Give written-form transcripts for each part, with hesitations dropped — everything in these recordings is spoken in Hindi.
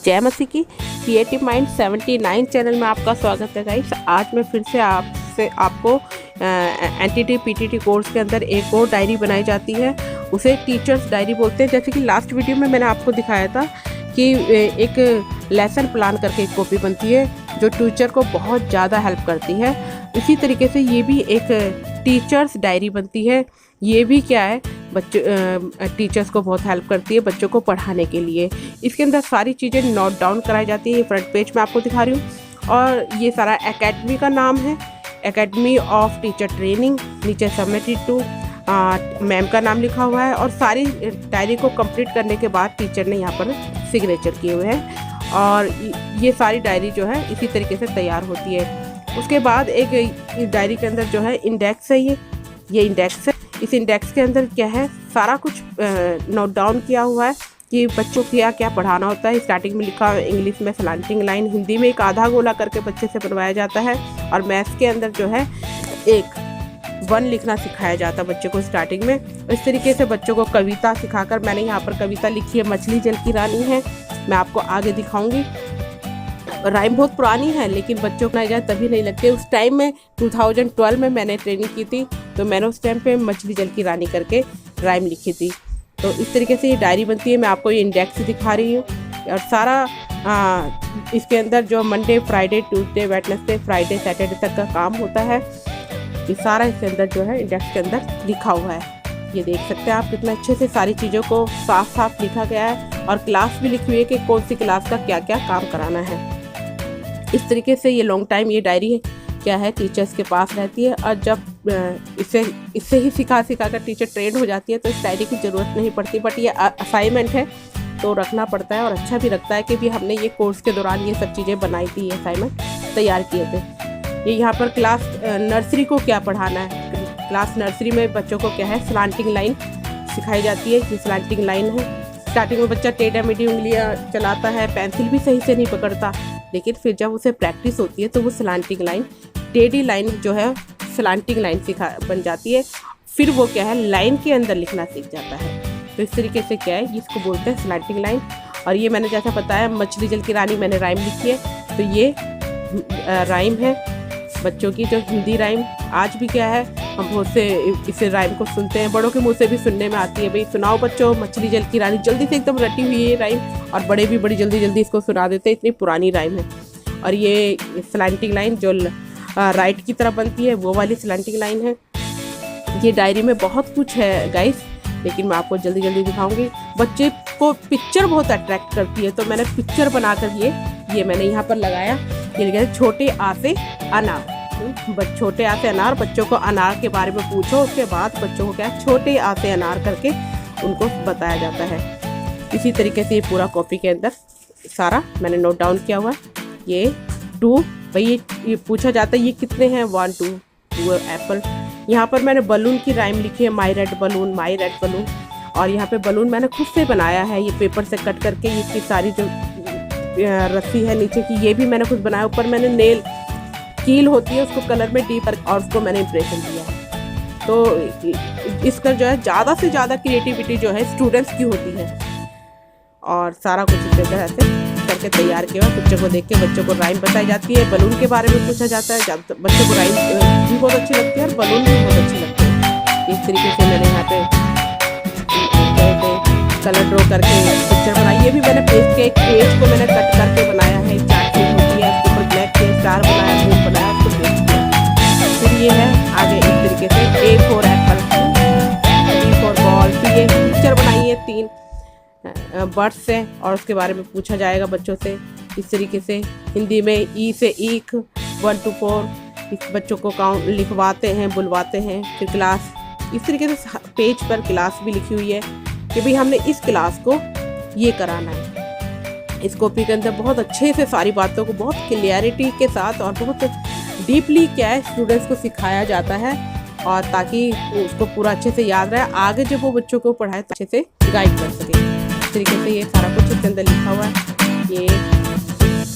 जय मसीह की। क्रिएटिव माइंड 79 चैनल में आपका स्वागत है गाइस। आज मैं फिर से आपको एनटीटी पीटीटी कोर्स के अंदर एक और डायरी बनाई जाती है, उसे टीचर्स डायरी बोलते हैं। जैसे कि लास्ट वीडियो में मैंने आपको दिखाया था कि एक लेसन प्लान करके एक कॉपी बनती है जो टीचर को बहुत ज़्यादा हेल्प करती है। इसी तरीके से ये भी एक टीचर्स डायरी बनती है। ये भी क्या है, बच्चों टीचर्स को बहुत हेल्प करती है बच्चों को पढ़ाने के लिए। इसके अंदर सारी चीज़ें नोट डाउन कराई जाती है। ये फ्रंट पेज में आपको दिखा रही हूँ। और ये सारा एकेडमी का नाम है, एकेडमी ऑफ टीचर ट्रेनिंग। नीचे सबमिटेड टू मैम का नाम लिखा हुआ है। और सारी डायरी को कंप्लीट करने के बाद टीचर ने यहाँ पर सिग्नेचर किए हुए हैं। और ये सारी डायरी जो है इसी तरीके से तैयार होती है। उसके बाद एक डायरी के अंदर जो है इंडेक्स है। ये इंडेक्स है। इस इंडेक्स के अंदर क्या है, सारा कुछ नोट डाउन किया हुआ है कि बच्चों को क्या क्या पढ़ाना होता है। स्टार्टिंग में लिखा है इंग्लिश में स्लैंटिंग लाइन, हिंदी में एक आधा गोला करके बच्चे से बनवाया जाता है। और मैथ्स के अंदर जो है एक 1 लिखना सिखाया जाता है बच्चों को स्टार्टिंग में। इस तरीके से बच्चों को कविता सिखाकर, मैंने यहाँ पर कविता लिखी है, मछली जल की रानी है, मैं आपको आगे दिखाऊंगी। राइम बहुत पुरानी है लेकिन बच्चों को ना तभी नहीं लगते। उस टाइम में 2012 में मैंने ट्रेनिंग की थी, तो मैंने उस टाइम पे मछली जल की रानी करके राइम लिखी थी। तो इस तरीके से ये डायरी बनती है। मैं आपको ये इंडेक्स दिखा रही हूँ। और सारा इसके अंदर जो Monday, Friday, Tuesday, Wednesday, Friday, Saturday तक का काम होता है, ये सारा इसके अंदर जो है इंडेक्स के अंदर लिखा हुआ है। ये देख सकते हैं आप कितना अच्छे से सारी चीज़ों को साफ साफ लिखा गया है। और क्लास भी लिखी हुई है कि कौन सी क्लास का क्या क्या काम कराना है। इस तरीके से ये लॉन्ग टाइम ये डायरी क्या है टीचर्स के पास रहती है। और जब इससे ही सिखा कर टीचर ट्रेंड हो जाती है तो इस डायरी की ज़रूरत नहीं पड़ती। बट ये असाइनमेंट है तो रखना पड़ता है। और अच्छा भी लगता है कि भी हमने ये कोर्स के दौरान ये सब चीज़ें बनाई थी, ये असाइनमेंट तैयार किए थे। ये यहाँ पर क्लास नर्सरी को क्या पढ़ाना है, क्लास नर्सरी में बच्चों को क्या है स्लैंटिंग लाइन सिखाई जाती है। ये स्लैंटिंग लाइन है। स्टार्टिंग में बच्चा टेढ़ा मेढ़ी उंगलियाँ चलाता है, पेंसिल भी सही से नहीं पकड़ता, लेकिन फिर जब उसे प्रैक्टिस होती है तो वो स्लैंटिंग लाइन, टेढ़ी लाइन जो है स्लैंटिंग लाइन बन जाती है। फिर वो क्या है लाइन के अंदर लिखना सीख जाता है। तो इस तरीके से क्या है इसको बोलते हैं स्लैंटिंग लाइन। और ये मैंने जैसा बताया मछली जल की रानी मैंने राइम लिखी है, तो ये राइम है बच्चों की, जो हिंदी राइम। आज भी क्या है हम बहुत से इसे राइम को सुनते हैं, बड़ों के मुंह से भी सुनने में आती है, भाई सुनाओ बच्चों मछली जल की रानी। जल्दी से एकदम रटी हुई है राइम, और बड़े भी बड़ी जल्दी जल्दी इसको सुना देते हैं, इतनी पुरानी राइम है। और ये स्लैंटिंग लाइन जो राइट की तरफ बनती है वो वाली स्लैंटिंग लाइन है। ये डायरी में बहुत कुछ है गाइस, लेकिन मैं आपको जल्दी जल्दी दिखाऊंगी। बच्चे को पिक्चर बहुत अट्रैक्ट करती है, तो मैंने पिक्चर बनाकर ये मैंने यहाँ पर लगाया। ये लिखा है छोटे आ से अनार। छोटे आ से अनार, बच्चों को अनार के बारे में पूछो, उसके बाद बच्चों को क्या छोटे आ से अनार करके उनको बताया जाता है। इसी तरीके से ये पूरा कॉपी के अंदर सारा मैंने नोट डाउन किया हुआ है। ये 2 भाई ये पूछा जाता है ये कितने हैं, 1 2 एप्पल। यहाँ पर मैंने बलून की राइम लिखी है, माई रेड बलून, माई रेड बलून। और यहाँ पे बलून मैंने खुद से बनाया है, ये पेपर से कट करके। इसकी सारी जो रस्सी है नीचे की ये भी मैंने खुद बनाया। ऊपर मैंने नेल कील होती है उसको कलर में डीप और उसको मैंने इम्प्रेशन दिया है। तो इसका जो है ज़्यादा से ज़्यादा क्रिएटिविटी जो है स्टूडेंट्स की होती है। और सारा कुछ इस तरह से करके तैयार किया हुआ। बच्चों को देख के बच्चों को राइम बताई जाती है, बलून के बारे में पूछा जाता है। बच्चों को राइम भी बहुत अच्छी लगती है और बलून भी बहुत अच्छी लगती है। इस तरीके से मैंने यहाँ पे कलर ड्रॉ करके पिक्चर बनाई। ये भी मैंने पेज के एक पेज को मैंने कट करके बनाया है, चार्ट पेज होती है, उसके ऊपर ब्लैक के स्टार बनाया, फूल बनाया, उसको पेस्ट किया। फिर ये है आगे इस तरीके से A for Apple, B for ball. फिर ये पिक्चर बनाई है 3 बर्ड्स से और उसके बारे में पूछा जाएगा बच्चों से। इस तरीके से हिंदी में ई से ईख 1 to 4 बच्चों को काउंट लिखवाते हैं, बुलवाते हैं। फिर क्लास, इस तरीके से पेज पर क्लास भी लिखी हुई है कि भाई हमने इस क्लास को ये कराना है। इस कॉपी के अंदर बहुत अच्छे से सारी बातों को बहुत क्लियरिटी के साथ और बहुत डीपली क्या है स्टूडेंट्स को सिखाया जाता है, और ताकि उसको पूरा अच्छे से याद रहे, आगे जब वो बच्चों को पढ़ाए तो अच्छे से गाइड कर सके। इस तरीके से ये सारा कुछ इसके अंदर लिखा हुआ है। ये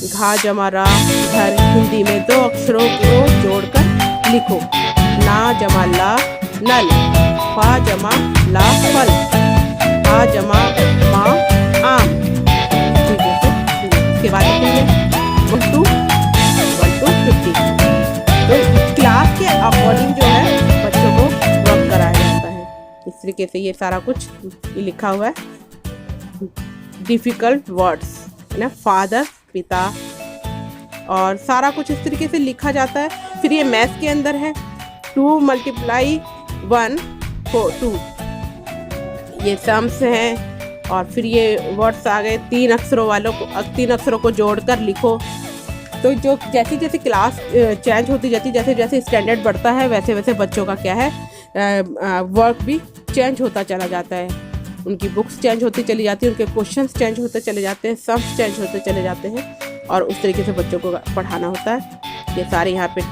घा जमा रा घर, हिंदी में 2 अक्षरों को जोड़कर लिखो। ना जमा ला नल, फा जमा ला फल, आ जमा माँ आम। ठीक है। इस तरीके से ये सारा कुछ ये लिखा हुआ है। डिफ़िकल्ट वर्ड्स है ना, फादर पिता, और सारा कुछ इस तरीके से लिखा जाता है। फिर ये मैथ्स के अंदर है 2 × 1 4 2, ये सम्स हैं। और फिर ये वर्ड्स आ गए 3 अक्षरों को जोड़कर लिखो। तो जो जैसे जैसे क्लास चेंज होती जाती, जैसे जैसे स्टैंडर्ड बढ़ता है, वैसे वैसे बच्चों का क्या है वर्क भी चेंज होता चला जाता है। उनकी बुक्स चेंज होती चली जाती है, उनके क्वेश्चंस चेंज होते चले जाते हैं, सम्स चेंज होते चले जाते हैं, और उस तरीके से बच्चों को पढ़ाना होता है। ये सारे यहाँ पे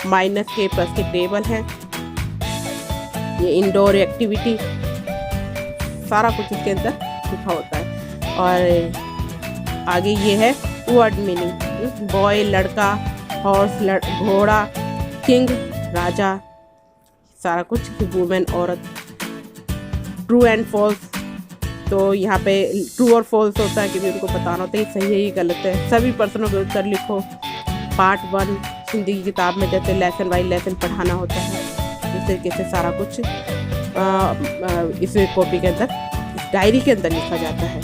माइनस के प्लस के टेबल हैं। ये इंडोर एक्टिविटी, सारा कुछ इसके अंदर लिखा होता है। और आगे ये है वर्ड मीनिंग, बॉय लड़का, हॉर्स घोड़ा, किंग राजा, सारा कुछ, वुमेन औरत, ट्रू एंड फॉल्स। तो यहाँ पे ट्रू और फॉल्स होता है क्योंकि उनको बताना होता है ये सही है ये गलत है। सभी प्रश्नों के उत्तर लिखो। पार्ट 1 हिंदी की किताब में जैसे लेसन बाई लेसन पढ़ाना होता है, इस तरीके से सारा कुछ इस कॉपी के अंदर, इस डायरी के अंदर लिखा जाता है।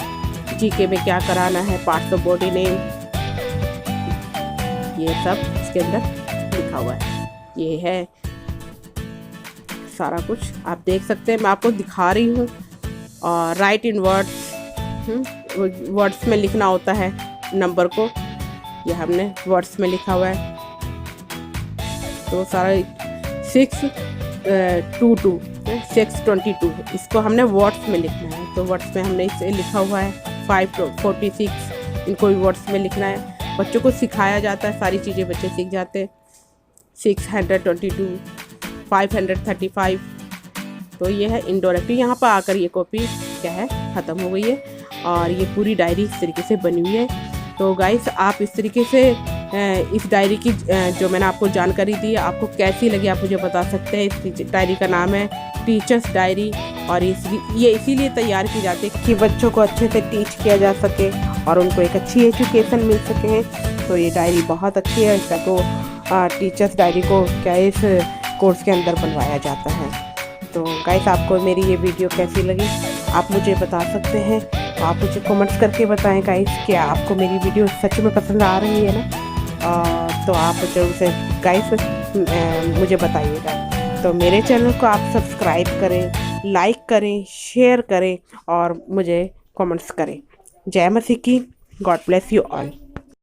जीके में क्या कराना है, पार्ट्स ऑफ बॉडी नेम, ये सब इसके अंदर लिखा हुआ है। ये है सारा कुछ, आप देख सकते हैं, मैं आपको दिखा रही हूँ। और राइट इन वर्ड्स, वर्ड्स में लिखना होता है नंबर को, ये हमने वर्ड्स में लिखा हुआ है। तो सारा 622 622 इसको हमने वर्ड्स में लिखना है। तो वर्ड्स में हमने इसे लिखा हुआ है 546, इनको भी वर्ड्स में लिखना है। बच्चों को सिखाया जाता है, सारी चीज़ें बच्चे सीख जाते हैं। 622 535। तो ये है इंडोर एक्टिविटी। यहाँ पर आकर ये कॉपी क्या है ख़त्म हो गई है, और ये पूरी डायरी इस तरीके से बनी हुई है। तो गाइस आप इस तरीके से इस डायरी की जो मैंने आपको जानकारी दी है, आपको कैसी लगी आप मुझे बता सकते हैं। इस डायरी का नाम है टीचर्स डायरी, और ये इसीलिए तैयार की जाती है कि बच्चों को अच्छे से टीच किया जा सके और उनको एक अच्छी एजुकेशन मिल सके। तो ये डायरी बहुत अच्छी है। इसका तो टीचर्स डायरी को क्या इस कोर्स के अंदर बनवाया जाता है। तो गाइस आपको मेरी ये वीडियो कैसी लगी आप मुझे बता सकते हैं। तो आप मुझे कमेंट्स करके बताएं गाइस कि आपको मेरी वीडियो सच में पसंद आ रही है ना। तो आप जरूर से गाइस मुझे बताइएगा। तो मेरे चैनल को आप सब्सक्राइब करें, लाइक करें, शेयर करें और मुझे कमेंट्स करें। जय मसीह की। God bless you all.